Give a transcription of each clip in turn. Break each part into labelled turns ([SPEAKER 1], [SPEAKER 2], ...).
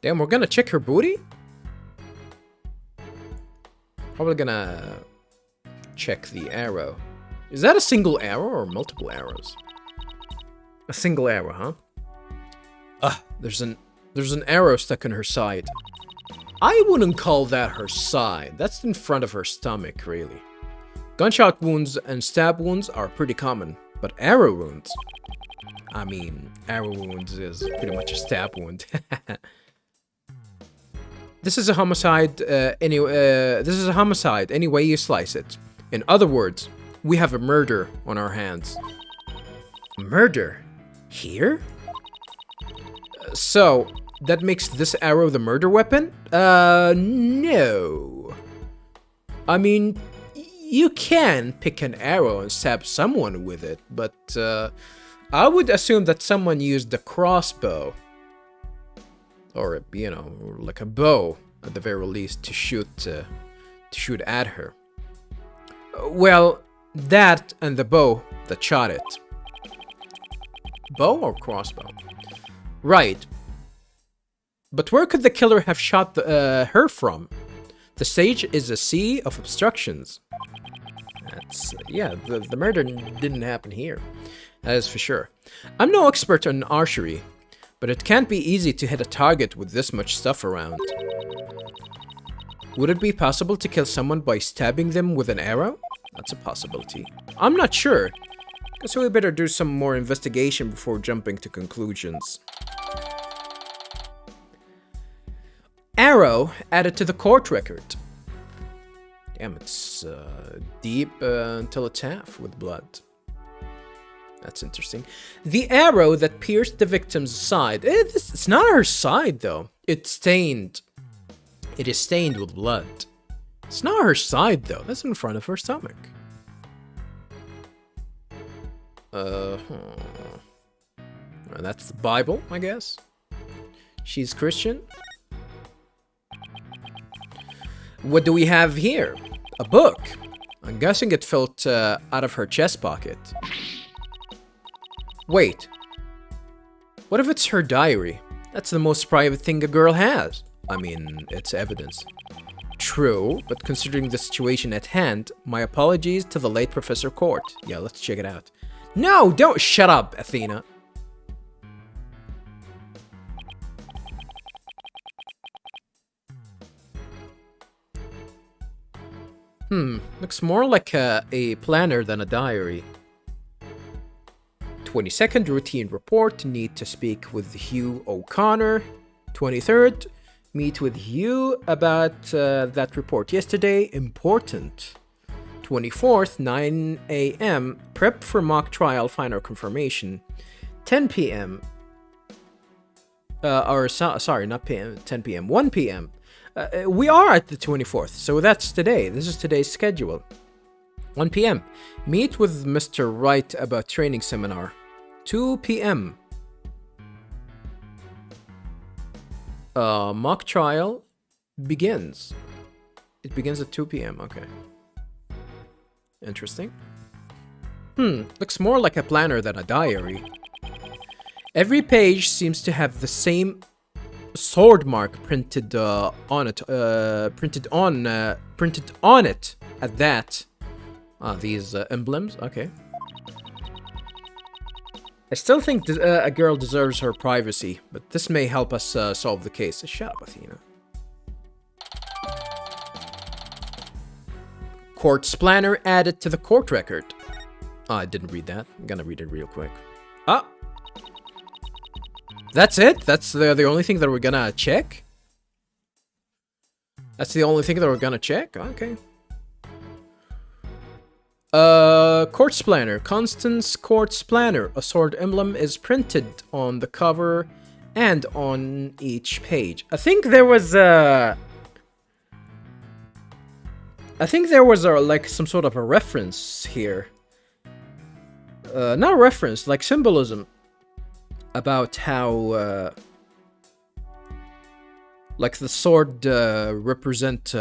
[SPEAKER 1] Damn, we're gonna check her booty? Probably gonna check the arrow. Is that a single arrow or multiple arrows? A single arrow, huh? There's an arrow stuck in her side. I wouldn't call that her side. That's in front of her stomach, really. Gunshot wounds and stab wounds are pretty common, but arrow wounds... I mean, arrow wounds is pretty much a stab wound. This is a homicide, this is a homicide any way you slice it. In other words, we have a murder on our hands. Murder? Here? So, that makes this arrow the murder weapon? No. I mean, you can pick an arrow and stab someone with it, but, I would assume that someone used a crossbow. Or, you know, like a bow, at the very least, to shoot at her. Well, that and the bow that shot it. Bow or crossbow? Right. But where could the killer have shot her from? The stage is a sea of obstructions. That's, yeah, the murder didn't happen here. That is for sure. I'm no expert on archery, but it can't be easy to hit a target with this much stuff around. Would it be possible to kill someone by stabbing them with an arrow? That's a possibility. I'm not sure. Guess we better do some more investigation before jumping to conclusions. Arrow added to the court record. Damn, it's deep until it's half with blood. That's interesting. The arrow that pierced the victim's side. It's not her side, though. It's stained. It is stained with blood. It's not her side, though. That's in front of her stomach. That's the Bible, I guess. She's Christian. What do we have here? A book. I'm guessing it fell out of her chest pocket. Wait. What if it's her diary? That's the most private thing a girl has. I mean, it's evidence. True, but considering the situation at hand, my apologies to the late Professor Court. Yeah, let's check it out. No, don't shut up, Athena. Looks more like a planner than a diary. 22nd routine report, need to speak with Hugh O'Connor. 23rd, meet with Hugh about that report yesterday, important. 24th, 9 a.m., prep for mock trial, final confirmation. 10 p.m. Sorry, not p.m., 10 p.m., 1 p.m. We are at the 24th, so that's today. This is today's schedule. 1 p.m. Meet with Mr. Wright about training seminar. 2 p.m. Mock trial begins. It begins at 2 p.m. Okay. Interesting. Looks more like a planner than a diary. Every page seems to have the same sword mark printed on it. Printed on it. At that. These emblems. Okay. I still think a girl deserves her privacy, but this may help us solve the case. Shut up, Athena. Court planner added to the court record. Oh, I didn't read that. I'm gonna read it real quick. That's it? That's the only thing that we're gonna check? That's the only thing that we're gonna check? Okay. Courts planner. Constance Courts planner. A sword emblem is printed on the cover and on each page. I think there was like some sort of a reference here. Not a reference, like symbolism about how like the sword represent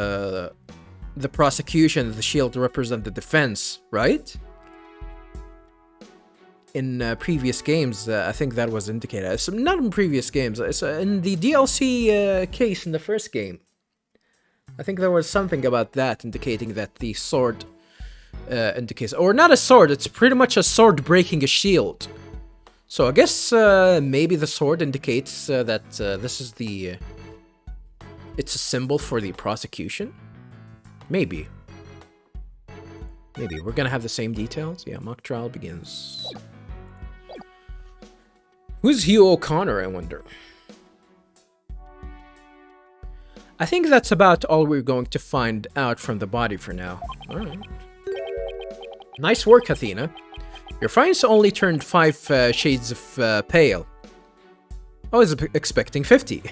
[SPEAKER 1] the prosecution, the shield represent the defense, right? in previous games. I think that was indicated. It's not in previous games. It's in the DLC case in the first game. I think there was something about that indicating that the sword indicates, or not a sword. It's pretty much a sword breaking a shield. So I guess maybe the sword indicates that this is the. It's a symbol for the prosecution. Maybe. Maybe. We're gonna have the same details? Yeah, mock trial begins. Who's Hugh O'Connor, I wonder? I think that's about all we're going to find out from the body for now. Alright. Nice work, Athena. Your friends only turned 5 shades of pale. I was expecting 50.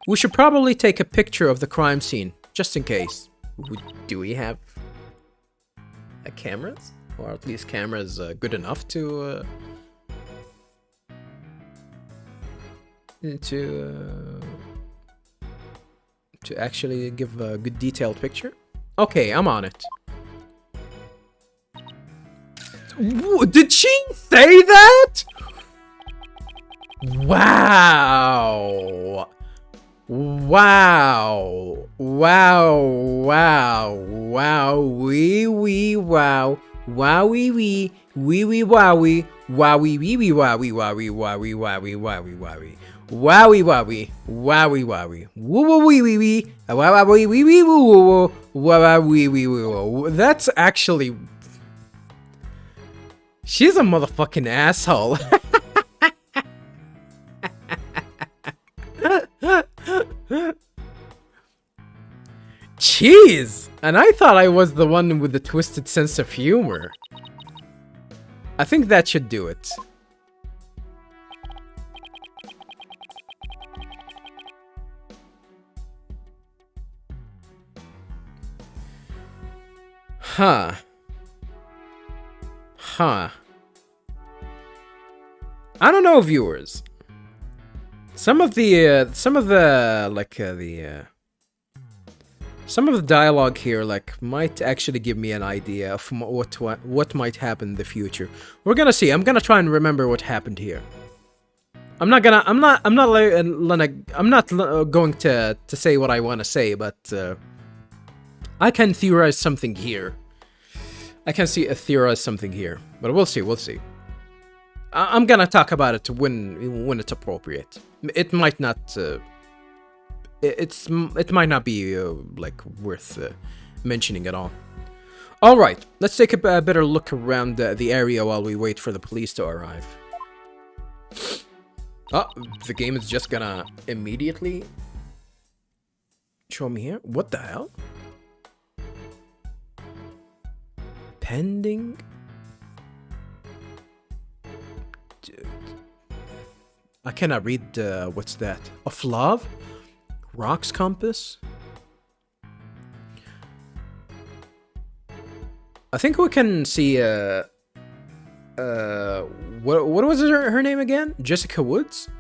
[SPEAKER 1] We should probably take a picture of the crime scene, just in case. Do we have cameras? Or at least cameras good enough to actually give a good detailed picture? Okay, I'm on it. Did she say that? Wow. Wow. Wow. Wow. Wow. Wee wow. Wowie wee. Wee wee wowie. Wowie wee wee wowie wowie wowie wowie wowie wowie. Wowie wowie. Wowie wowie. Woo woo wee wee wee. Wow wee wee wee woo woo. Wow wee wee woo. That's actually. She's a motherfucking asshole. Jeez! And I thought I was the one with the twisted sense of humor. I think that should do it. Huh. Huh. I don't know, viewers. Some of the dialogue here, like, might actually give me an idea of what might happen in the future. We're gonna see. I'm gonna try and remember what happened here. I'm not going to say what I want to say, but I can theorize something here. I can theorize something here, but we'll see. We'll see. I'm gonna talk about it when it's appropriate. It might not. It might not be like worth mentioning at all. All right, let's take a better look around the area while we wait for the police to arrive. Oh, the game is just gonna immediately show me here. What the hell? Pending. Dude. I cannot read what's that? Of love? Rocks compass? I think we can see what was her name again? Jessica Woods?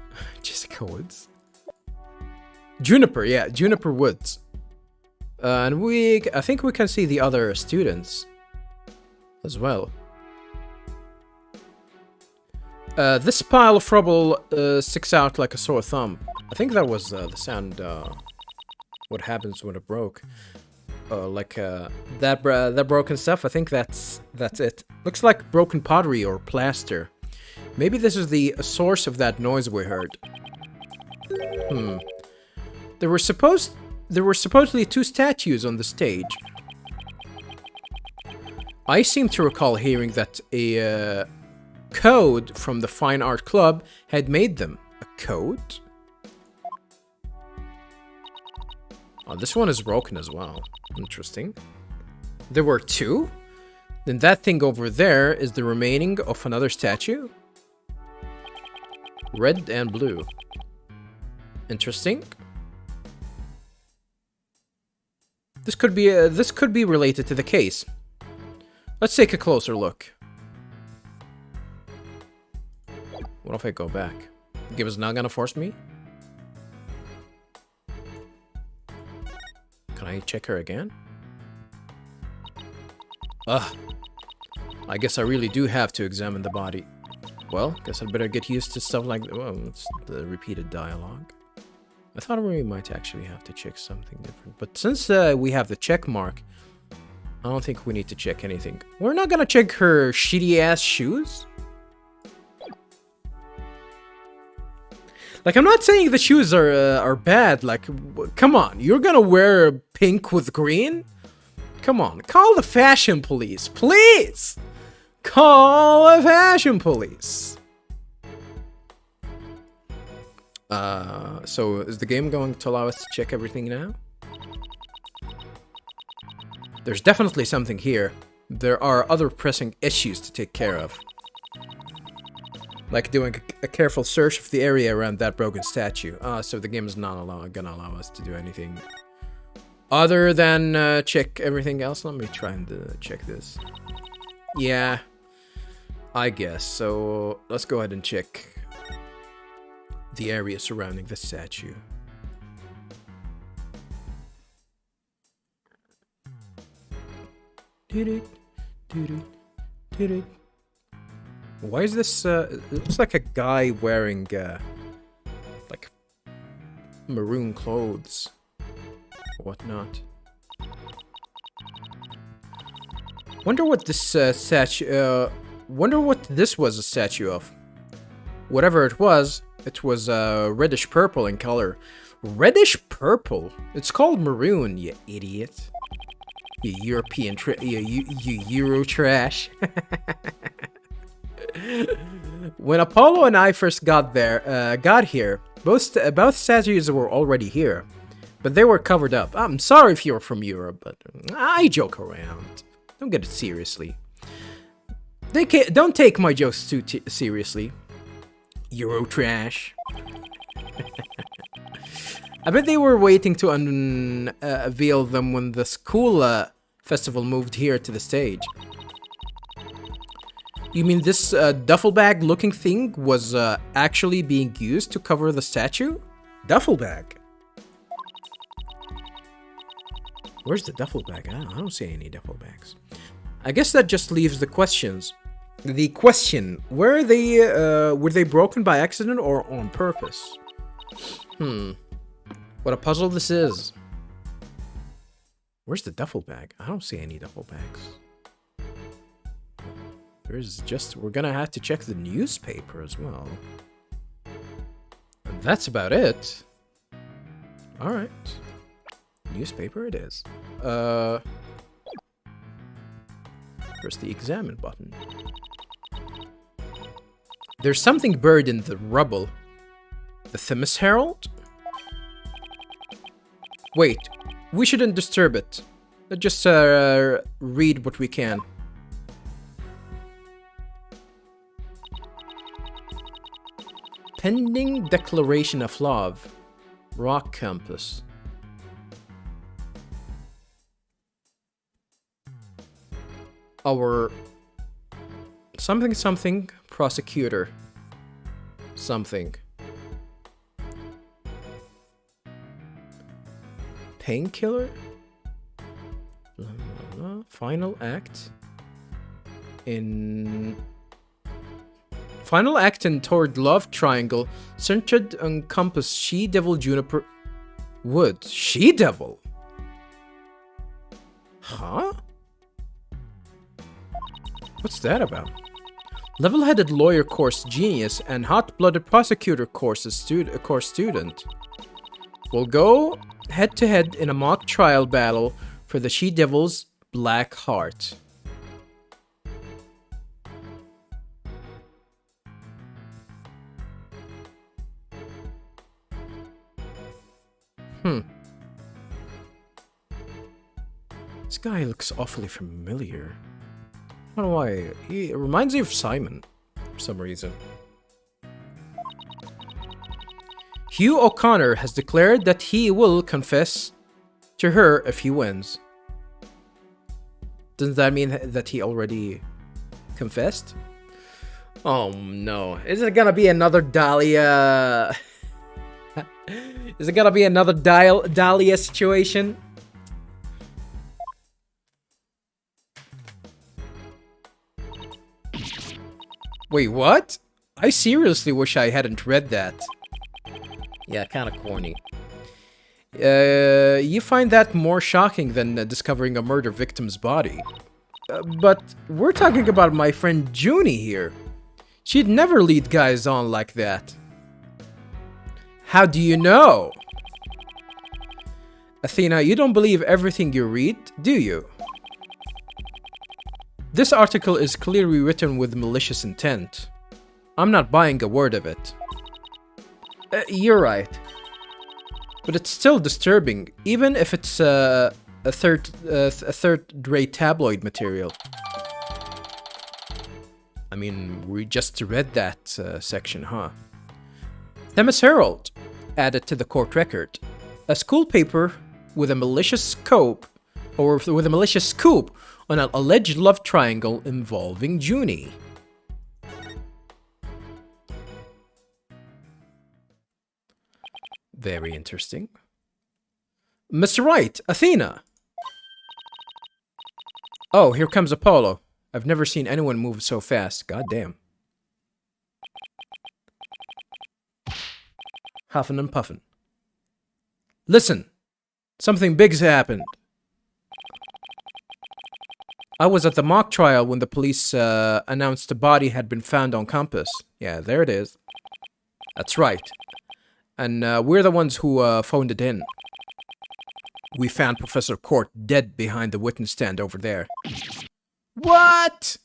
[SPEAKER 1] Jessica Woods? Juniper, yeah, Juniper Woods. And I think we can see the other students as well. This pile of rubble sticks out like a sore thumb. I think that was the sound, what happens when it broke. That broken stuff, I think that's it. Looks like broken pottery or plaster. Maybe this is the source of that noise we heard. There were supposedly 2 statues on the stage. I seem to recall hearing that a code from the Fine Art Club had made them. A code? Oh, this one is broken as well. Interesting. There were 2? Then that thing over there is the remaining of another statue? Red and blue. Interesting. This could be related to the case. Let's take a closer look. What if I go back? The game is not gonna force me? Can I check her again? Ugh. I guess I really do have to examine the body. Well, guess I'd better get used to stuff like... Well, it's the repeated dialogue. I thought we might actually have to check something different. But since we have the check mark, I don't think we need to check anything. We're not gonna check her shitty-ass shoes? Like, I'm not saying the shoes are bad. Like, come on. You're gonna wear pink with green? Come on. Call the fashion police. Please! Call the fashion police. So is the game going to allow us to check everything now? There's definitely something here. There are other pressing issues to take care of. Like doing a careful search of the area around that broken statue. So the game is not gonna allow us to do anything other than check everything else. Let me try and check this. Yeah, I guess. So let's go ahead and check the area surrounding the statue. Why is this, it looks like a guy wearing, like, maroon clothes, or whatnot. Wonder what this, wonder what this was a statue of. Whatever it was reddish purple in color. Reddish purple? It's called maroon, you idiot. You European you Euro trash. When Apollo and I first got here, both statues were already here, but they were covered up. I'm sorry if you're from Europe, but I joke around. Don't get it seriously. Don't take my jokes too seriously. Euro trash. I bet they were waiting to unveil them when the school festival moved here to the stage. You mean this duffel bag looking thing was actually being used to cover the statue? Duffel bag? Where's the duffel bag? I don't see any duffel bags. I guess that just leaves the questions. The question, were they broken by accident or on purpose? What a puzzle this is. Where's the duffel bag? I don't see any duffel bags. We're gonna have to check the newspaper as well. And that's about it. Alright. Newspaper it is. Where's the examine button? There's something buried in the rubble. The Themis Herald? Wait, we shouldn't disturb it. Let's just read what we can. Pending declaration of love. Rock Campus. Our something prosecutor. Something. Painkiller? Final act in Toward Love Triangle centered on compass She-Devil Juniper Wood. She-Devil? Huh? What's that about? Level-headed lawyer course genius and hot-blooded prosecutor course student will go head-to-head in a mock trial battle for the She-Devil's Black Heart. This guy looks awfully familiar. I don't know why. He reminds me of Simon for some reason. Hugh O'Connor has declared that he will confess to her if he wins. Doesn't that mean that he already confessed? Oh no. Is it gonna be another Dahlia? Is it gonna be another Dahlia situation? Wait, what? I seriously wish I hadn't read that. Yeah, kind of corny. You find that more shocking than discovering a murder victim's body. But we're talking about my friend Junie here. She'd never lead guys on like that. How do you know? Athena, you don't believe everything you read, do you? This article is clearly written with malicious intent. I'm not buying a word of it. You're right. But it's still disturbing, even if it's a third-rate tabloid material. I mean, we just read that section, huh? Themis Herald added to the court record. A school paper with a malicious scoop, on an alleged love triangle involving Junie. Very interesting. Mr. Wright, Athena! Oh, here comes Apollo. I've never seen anyone move so fast. God damn. Huffing and puffing. Listen! Something big's happened. I was at the mock trial when the police announced the body had been found on campus. Yeah, there it is. That's right. And we're the ones who phoned it in. We found Professor Court dead behind the witness stand over there. What?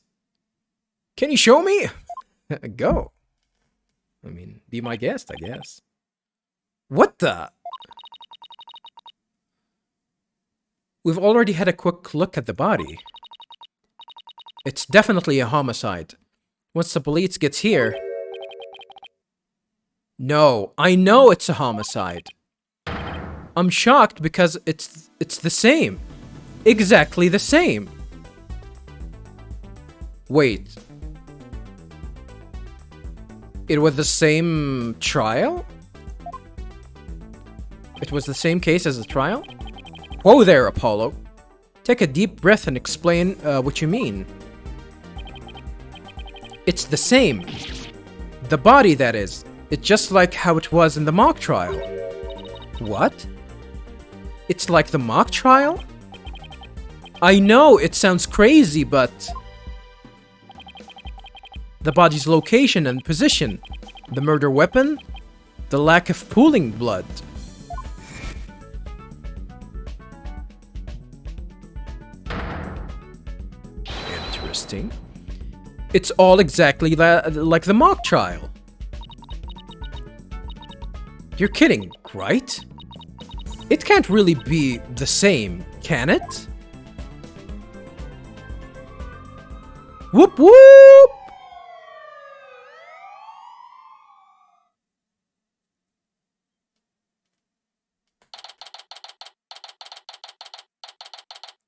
[SPEAKER 1] Can you show me? Go. I mean, be my guest, I guess. What the? We've already had a quick look at the body. It's definitely a homicide. Once the police gets here... No, I know it's a homicide. I'm shocked because it's the same. Exactly the same. Wait. It was the same trial? It was the same case as the trial? Whoa there, Apollo. Take a deep breath and explain what you mean. It's the same. The body, that is. It's just like how it was in the mock trial. What? It's like the mock trial? I know, it sounds crazy, but... The body's location and position, the murder weapon, the lack of pooling blood. Interesting. It's all exactly like the mock trial. You're kidding, right? It can't really be the same, can it? Whoop whoop!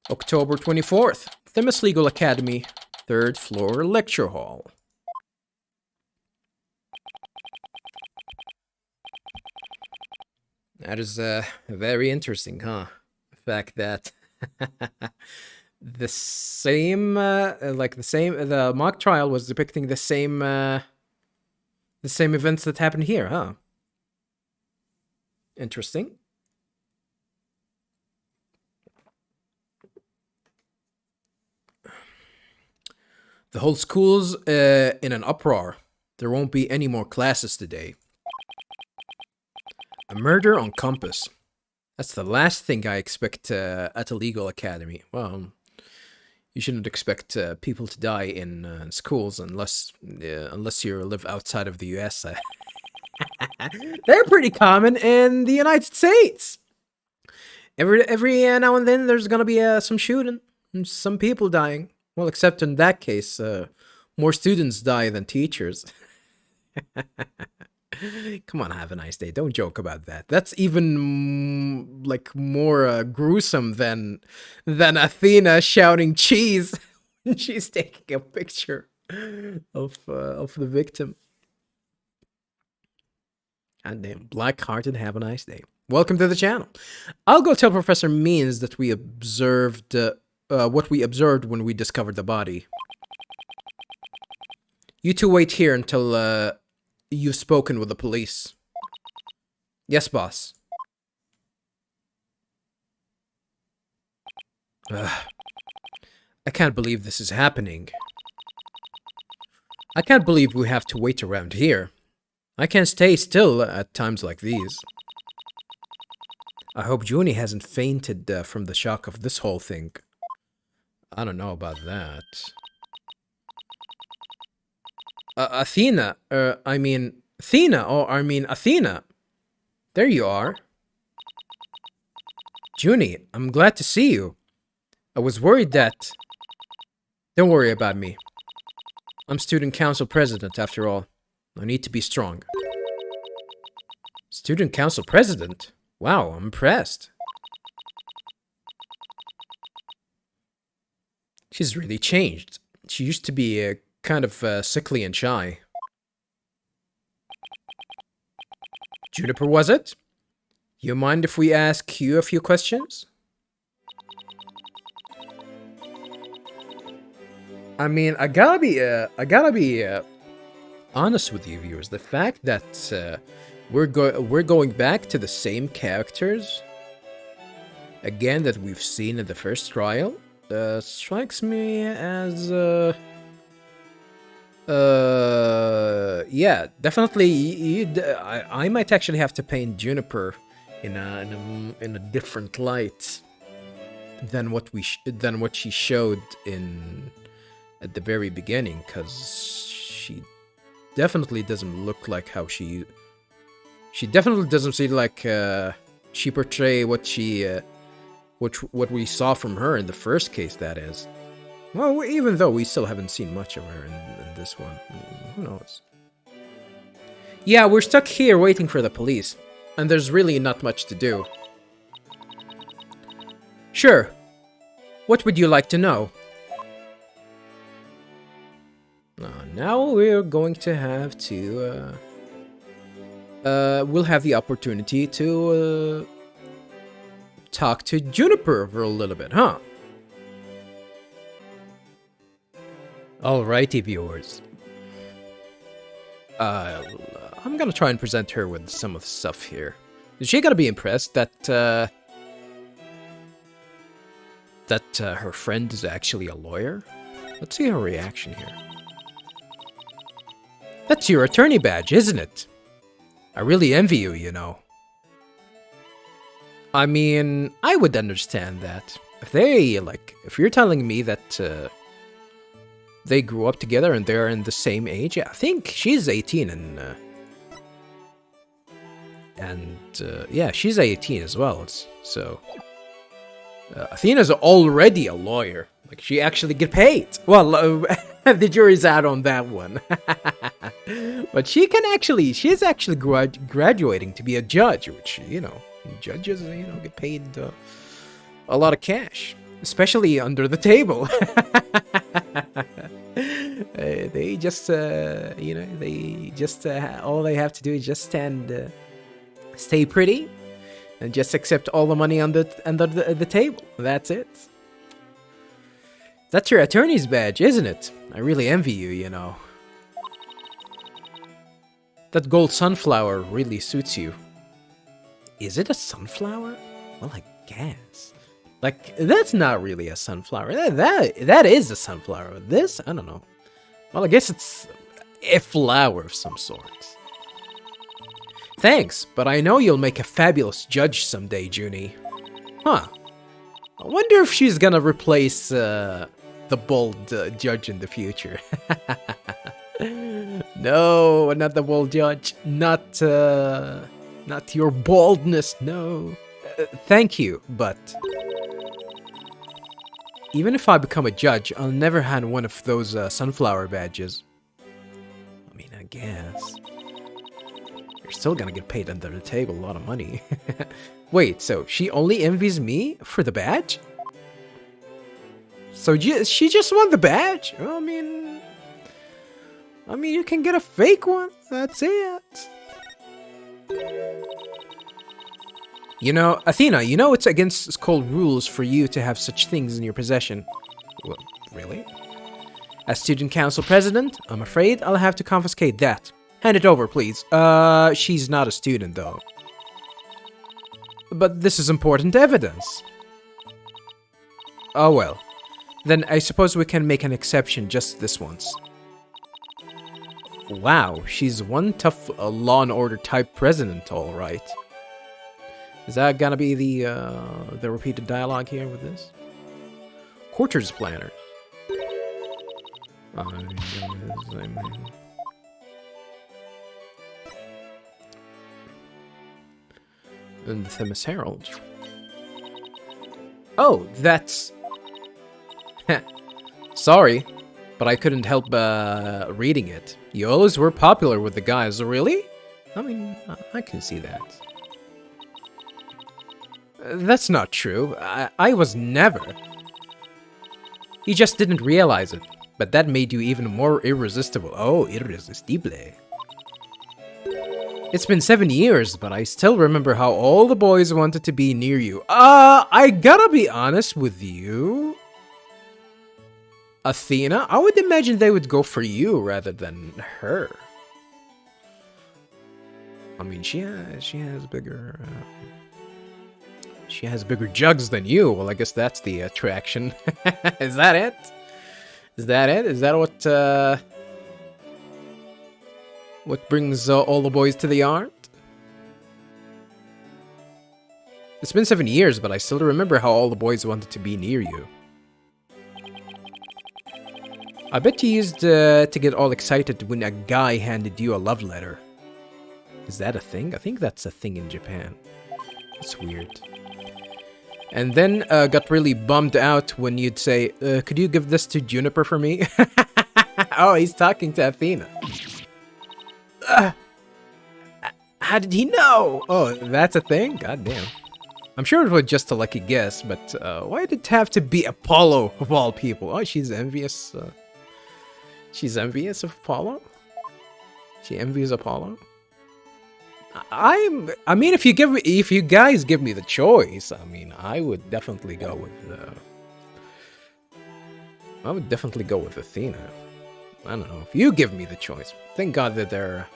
[SPEAKER 1] October 24th, Themis Legal Academy, 3rd floor lecture hall. That is very interesting, huh? The fact that the mock trial was depicting the same events that happened here, huh? Interesting. The whole school's in an uproar. There won't be any more classes today. A murder on campus. That's the last thing I expect at a legal academy. Well, you shouldn't expect people to die in schools unless you live outside of the US. They're pretty common in the United States. Every now and then there's gonna be some shooting and some people dying. Well, except in that case, more students die than teachers. Come on, have a nice day. Don't joke about that. That's even like more gruesome than Athena shouting cheese when she's taking a picture of the victim. And then black-hearted, have a nice day. Welcome to the channel. I'll go tell Professor Means that we observed what we observed when we discovered the body. You two wait here until, you've spoken with the police. Yes, boss. Ugh. I can't believe this is happening. I can't believe we have to wait around here. I can't stay still at times like these. I hope Junie hasn't fainted from the shock of this whole thing. I don't know about that. Athena, Athena. There you are. Junie, I'm glad to see you. I was worried that... Don't worry about me. I'm student council president, after all. I need to be strong. Student council president? Wow, I'm impressed. She's really changed. She used to be kind of sickly and shy. Juniper, was it? You mind if we ask you a few questions? I mean, I gotta be honest with you, viewers. The fact that we're going back to the same characters again that we've seen in the first trial strikes me as yeah, definitely. I might actually have to paint Juniper in a different light than what she showed at the very beginning, because she definitely doesn't look like how she definitely doesn't seem like she portray what we saw from her in the first case, that is. Well, even though we still haven't seen much of her in this one. Who knows? Yeah, we're stuck here waiting for the police, and there's really not much to do. Sure. What would you like to know? Now we're going to have to... we'll have the opportunity to talk to Juniper for a little bit, huh? Alrighty, viewers. I'm gonna try and present her with some of the stuff here. She gotta be impressed that her friend is actually a lawyer. Let's see her reaction here. That's your attorney badge, isn't it? I really envy you, you know. I mean, I would understand that. If you're telling me that they grew up together and they're in the same age, I think she's 18 and yeah, she's 18 as well. So Athena's already a lawyer. Like, she actually get paid. Well, the jury's out on that one. But she's actually graduating to be a judge, which, you know, judges, you know, get paid a lot of cash, especially under the table. They just, you know, all they have to do is just stay pretty, and just accept all the money under the table. That's it. That's your attorney's badge, isn't it? I really envy you, you know. That gold sunflower really suits you. Is it a sunflower? Well, I guess. Like, that's not really a sunflower. That is a sunflower. This, I don't know. Well, I guess it's a flower of some sort. Thanks, but I know you'll make a fabulous judge someday, Junie. Huh. I wonder if she's gonna replace the bald judge in the future. No, not the bald judge. Not your baldness, no. Thank you, but... even if I become a judge, I'll never hand one of those sunflower badges. I mean, I guess. You're still gonna get paid under the table a lot of money. Wait, so she only envies me for the badge? So she just won the badge? Well, I mean, you can get a fake one. That's it. You know, Athena, you know it's against school rules for you to have such things in your possession. Well, really? As student council president, I'm afraid I'll have to confiscate that. Hand it over, please. She's not a student, though. But this is important evidence. Oh well. Then I suppose we can make an exception just this once. Wow, she's one tough law and order type president, all right. Is that gonna be the repeated dialogue here with this? Quarters planner. And the Themis Herald. Oh, that's... Sorry, but I couldn't help reading it. You always were popular with the guys, really? I mean, I can see that. That's not true. I was never. You just didn't realize it, but that made you even more irresistible. Oh, irresistible. It's been 7 years, but I still remember how all the boys wanted to be near you. I gotta be honest with you. Athena, I would imagine they would go for you rather than her. I mean, she has bigger jugs than you. Well, I guess that's the attraction. Is that it? Is that it? Is that what brings all the boys to the yard? It's been 7 years, but I still remember how all the boys wanted to be near you. I bet you used to get all excited when a guy handed you a love letter. Is that a thing? I think that's a thing in Japan. It's weird. And then got really bummed out when you'd say, could you give this to Juniper for me? Oh, he's talking to Athena. How did he know? Oh, that's a thing? God damn. I'm sure it was just a lucky guess, but why did it have to be Apollo of all people? Oh, she's envious. She's envious of Apollo? She envies Apollo? I mean, if you guys give me the choice, I mean, I would definitely go with Athena. I don't know. If you give me the choice, thank God that they're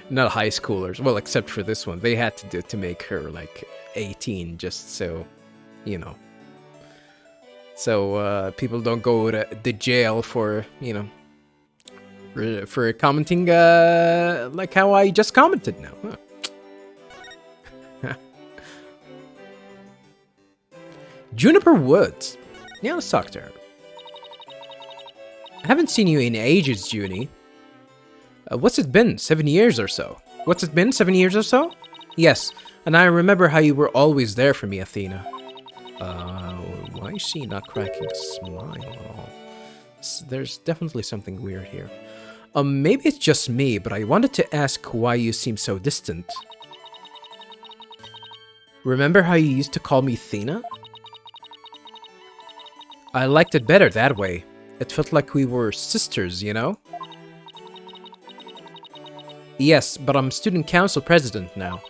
[SPEAKER 1] not high schoolers. Well, except for this one, they had to make her like 18, just so, you know. So people don't go to the jail for, you know, for commenting like how I just commented now. Huh. Juniper Woods. Yeah, let's talk to her. I haven't seen you in ages, Junie. What's it been? 7 years or so? What's it been? 7 years or so? Yes, and I remember how you were always there for me, Athena. Why is she not cracking a smile at all? There's definitely something weird here. Maybe it's just me, but I wanted to ask why you seem so distant. Remember how you used to call me Athena? I liked it better that way. It felt like we were sisters, you know? Yes, but I'm student council president now.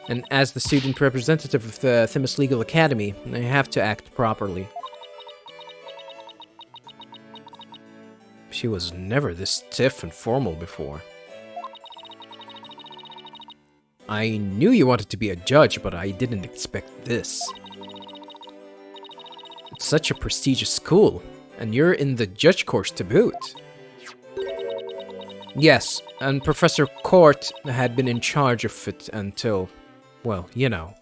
[SPEAKER 1] And as the student representative of the Themis Legal Academy, I have to act properly. She was never this stiff and formal before. I knew you wanted to be a judge, but I didn't expect this. It's such a prestigious school, and you're in the judge course to boot. Yes, and Professor Court had been in charge of it until, well, you know.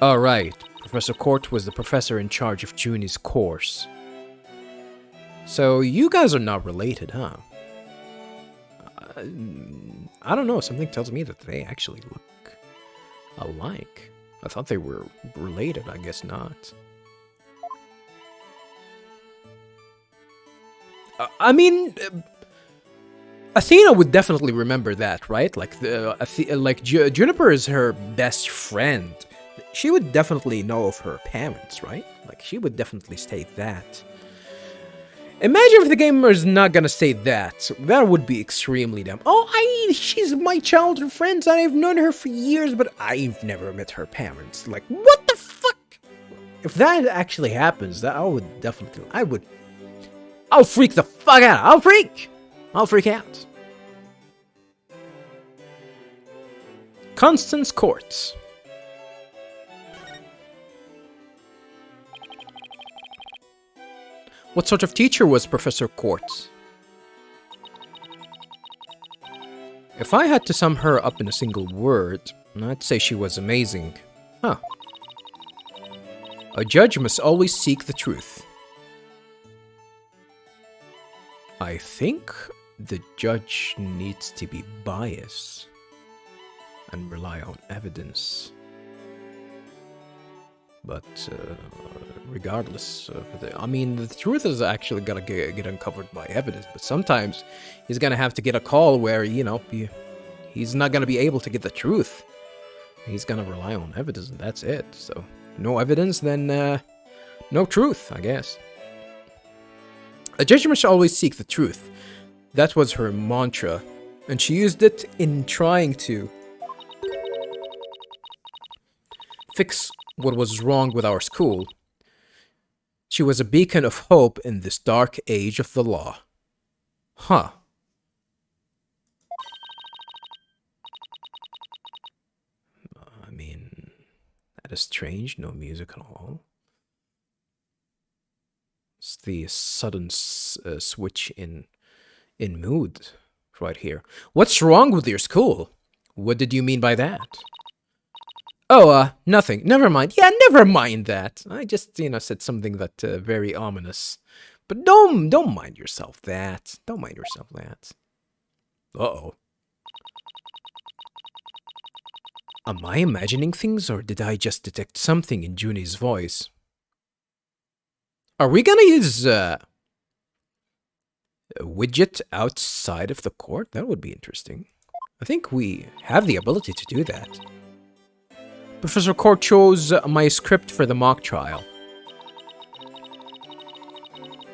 [SPEAKER 1] Oh, right. Professor Court was the professor in charge of Junie's course. So you guys are not related, huh? I don't know, something tells me that they actually look alike. I thought they were related, I guess not. I mean, Athena would definitely remember that, right? Like Juniper is her best friend. She would definitely know of her parents, right? Like she would definitely state that. Imagine if the gamer is not gonna say that. That would be extremely dumb. Oh, she's my childhood friend and I've known her for years, but I've never met her parents. Like, what the fuck? If that actually happens, that I would definitely... I'll freak the fuck out. I'll freak out. Constance Court. What sort of teacher was Professor Court? If I had to sum her up in a single word, I'd say she was amazing. Huh. A judge must always seek the truth. I think the judge needs to be biased and rely on evidence. But regardless of the truth is actually gonna get uncovered by evidence. But sometimes he's gonna have to get a call where he's not gonna be able to get the truth. He's gonna rely on evidence, and that's it. So no evidence, then no truth, I guess. A judge must always seek the truth. That was her mantra, and she used it in trying to fix what was wrong with our school. She was a beacon of hope in this dark age of the law. Huh. I mean, that is strange. No music at all. It's the sudden switch in mood right here. What's wrong with your school? What did you mean by that? Oh, nothing. Never mind. Yeah, never mind that. I just, said something that very ominous. But don't mind yourself that. Don't mind yourself that. Uh-oh. Am I imagining things, or did I just detect something in Junie's voice? Are we gonna use a widget outside of the court? That would be interesting. I think we have the ability to do that. Professor Court chose my script for the mock trial.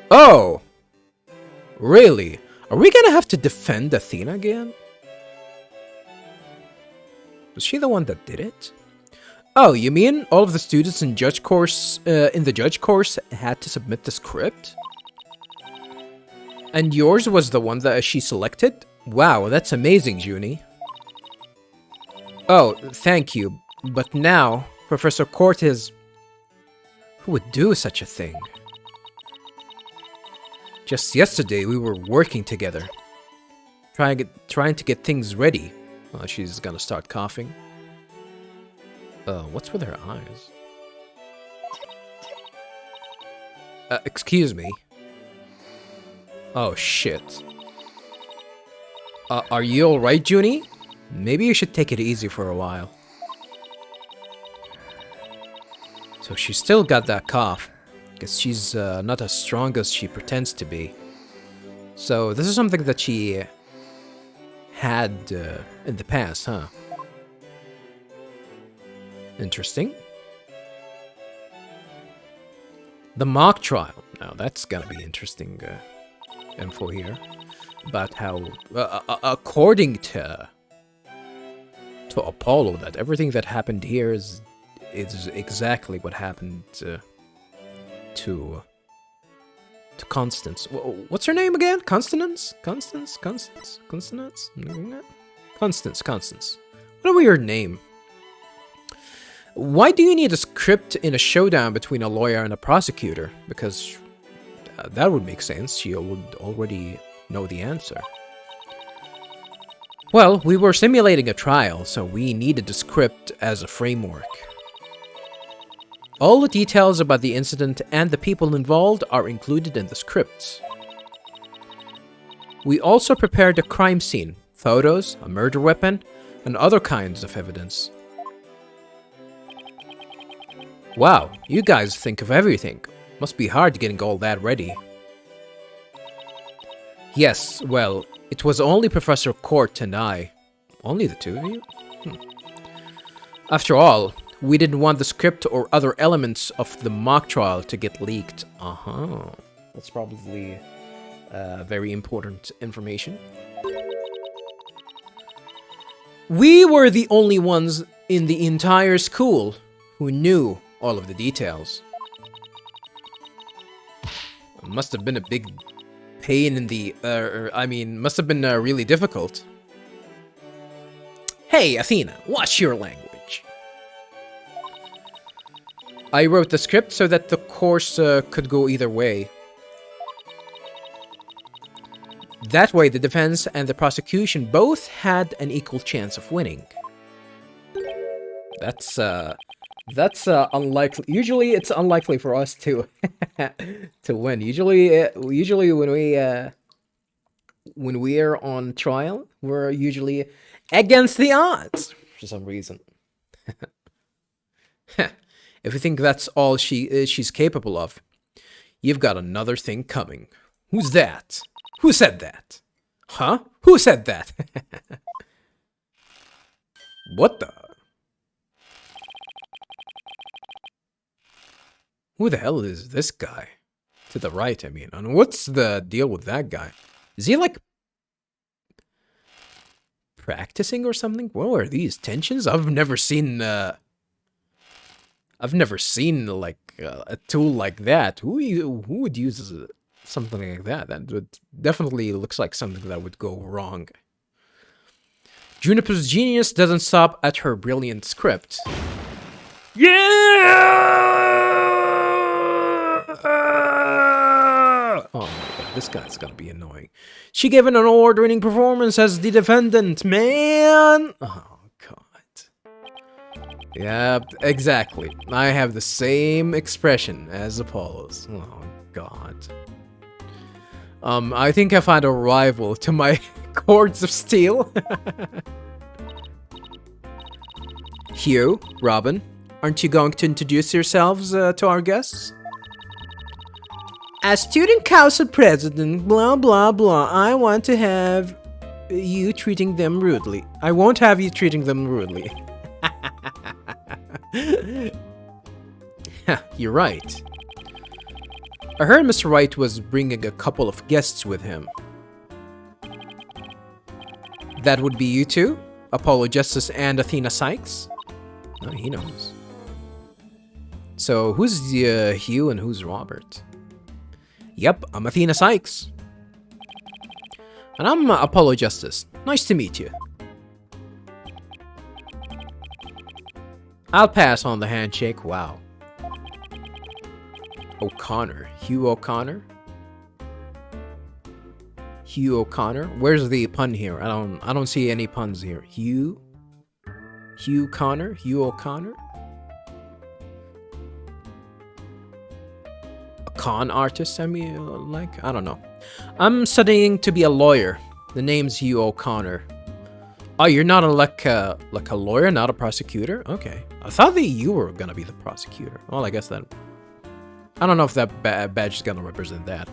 [SPEAKER 1] Oh! Really? Are we gonna have to defend Athena again? Was she the one that did it? Oh, you mean all of the students in judge course had to submit the script? And yours was the one that she selected? Wow, that's amazing, Junie. Oh, thank you. But now, Professor Court is... Who would do such a thing? Just yesterday, we were working together. Trying to get things ready. Well, she's gonna start coughing. What's with her eyes? Excuse me. Oh, shit. Are you alright, Junie? Maybe you should take it easy for a while. So she still got that cough. Guess she's not as strong as she pretends to be. So this is something that she had in the past, huh? Interesting. The mock trial. Now that's gonna be interesting info here. About how, according to Apollo, that everything that happened here is exactly what happened to Constance. What's her name again? Constance? Constance? What a weird name. Why do you need a script in a showdown between a lawyer and a prosecutor? Because that would make sense. She would already know the answer. Well, we were simulating a trial, so we needed the script as a framework. All the details about the incident and the people involved are included in the scripts. We also prepared a crime scene, photos, a murder weapon, and other kinds of evidence. Wow, you guys think of everything. Must be hard getting all that ready. Yes, well, it was only Professor Court and I. Only the two of you? After all, we didn't want the script or other elements of the mock trial to get leaked. That's probably very important information. We were the only ones in the entire school who knew all of the details. Must have been a big pain in the... must have been really difficult. Hey, Athena, watch your language. I wrote the script so that the course could go either way. That way, the defense and the prosecution both had an equal chance of winning. That's unlikely. Usually, it's unlikely for us to to win. Usually when we are on trial, we're usually against the odds for some reason. If you think that's all she's capable of, you've got another thing coming. Who's that? Who said that? Huh? Who said that? What the? Who the hell is this guy? To the right, I mean. And what's the deal with that guy? Is he, like, practicing or something? What are these tensions? I've never seen, like, a tool like that. Who would use something like that? That would definitely looks like something that would go wrong. Juniper's genius doesn't stop at her brilliant script. Yeah! Oh my god, this guy's gonna be annoying. She gave an award-winning performance as the defendant, man! Oh god. Yeah, exactly. I have the same expression as Apollo's. Oh god. I think I found a rival to my cords of steel. Hugh, Robin, aren't you going to introduce yourselves to our guests? As student council president, blah blah blah, I want to have you treating them rudely. I won't have you treating them rudely. You're right. I heard Mr. Wright was bringing a couple of guests with him. That would be you two? Apollo, Justice, and Athena Cykes? Oh, he knows. So, who's Hugh and who's Robert? Yep, I'm Athena Cykes. And I'm Apollo Justice. Nice to meet you. I'll pass on the handshake. Wow. O'Connor. Hugh O'Connor? Hugh O'Connor? Where's the pun here? I don't see any puns here. Hugh Connor? Hugh O'Connor? A con artist, I mean, like? I don't know. I'm studying to be a lawyer. The name's Hugh O'Connor. Oh, you're not like a lawyer, not a prosecutor? Okay. I thought that you were gonna be the prosecutor. Well, I guess that... I don't know if that badge is gonna represent that.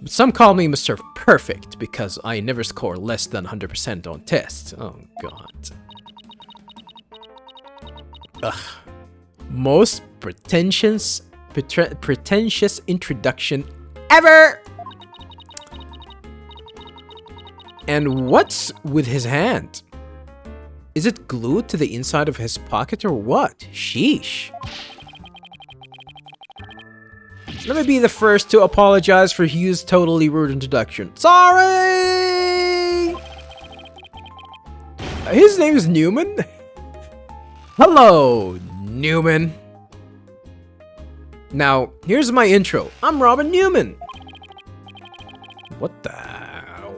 [SPEAKER 1] But some call me Mr. Perfect because I never score less than 100% on tests. Oh, God. Ugh. Most pretentious introduction ever! And what's with his hand? Is it glued to the inside of his pocket or what? Sheesh. Let me be the first to apologize for Hugh's totally rude introduction. Sorry! His name is Newman? Hello, Newman. Now, here's my intro. I'm Robin Newman. What the hell?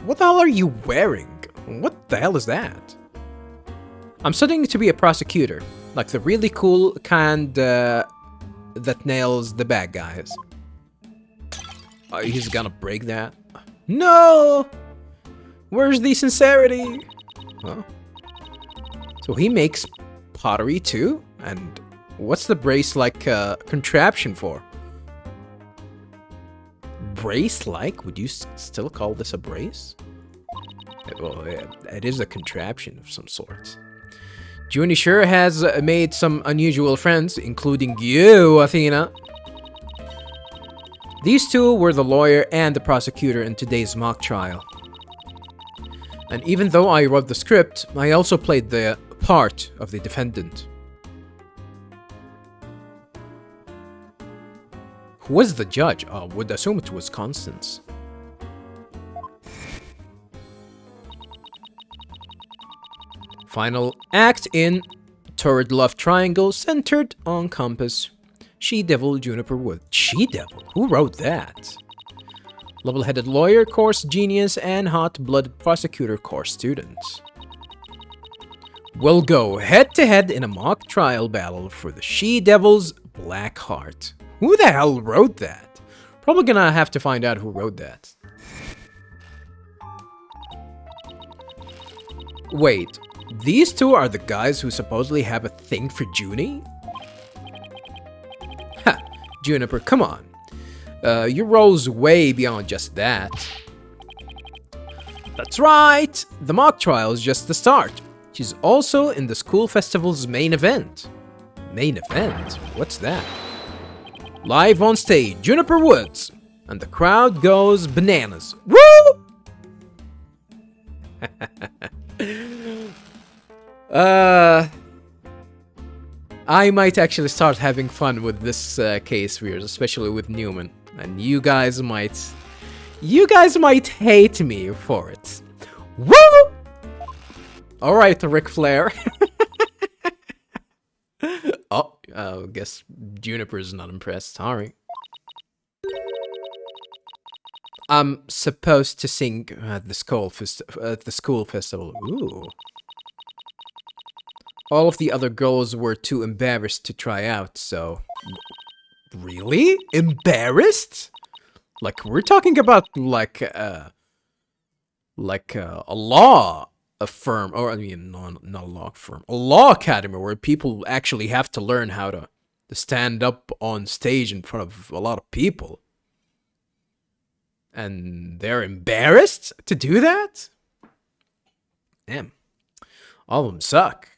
[SPEAKER 1] What the hell are you wearing? What the hell is that? I'm studying to be a prosecutor. Like the really cool kind that nails the bad guys. He's gonna break that. No! Where's the sincerity? Huh? So he makes pottery too? And what's the brace-like contraption for? Brace-like? Would you still call this a brace? Well, it is a contraption of some sort. Junie sure has made some unusual friends, including you, Athena. These two were the lawyer and the prosecutor in today's mock trial. And even though I wrote the script, I also played the part of the defendant. Who was the judge? Would assume it was Constance. Final act in turret love triangle centered on compass. She-devil Juniper Wood. She-devil? Who wrote that? Level-headed lawyer course genius and hot-blooded prosecutor course students. We'll go head-to-head in a mock trial battle for the She-devil's Black Heart. Who the hell wrote that? Probably gonna have to find out who wrote that. Wait, these two are the guys who supposedly have a thing for Junie? Ha! Juniper, come on. Your role's way beyond just that. That's right! The mock trial is just the start. She's also in the school festival's main event. Main event? What's that? Live on stage, Juniper Woods! And the crowd goes bananas. Woo! I might actually start having fun with this case of yours, especially with Newman. And you guys might hate me for it. Woo! Alright, Ric Flair. Oh, I guess Juniper's not impressed. Sorry. I'm supposed to sing at the school festival. Ooh. All of the other girls were too embarrassed to try out, so... Really? Embarrassed? Like, we're talking about, like a law firm, or I mean, not a law firm, a law academy where people actually have to learn how to stand up on stage in front of a lot of people. And they're embarrassed to do that? Damn. All of them suck.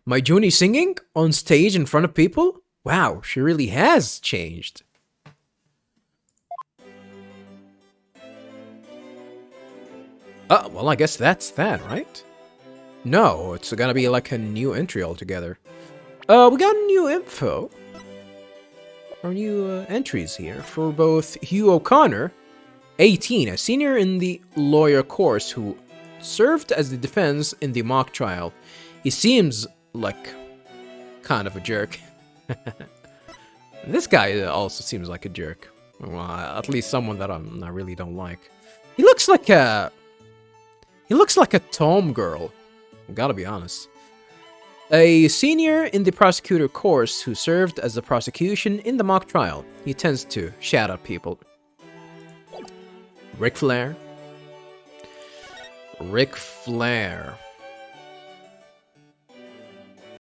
[SPEAKER 1] My Junie singing on stage in front of people? Wow, she really has changed. Oh, well, I guess that's that, right? No, it's gonna be like a new entry altogether. We got new info. Our new entries here for both Hugh O'Connor, 18, a senior in the lawyer course who served as the defense in the mock trial. He seems like kind of a jerk. This guy also seems like a jerk. Well, at least someone that I really don't like. He looks like a Tom girl. Gotta be honest. A senior in the prosecutor course who served as the prosecution in the mock trial. He tends to shout at people. Ric Flair. Ric Flair.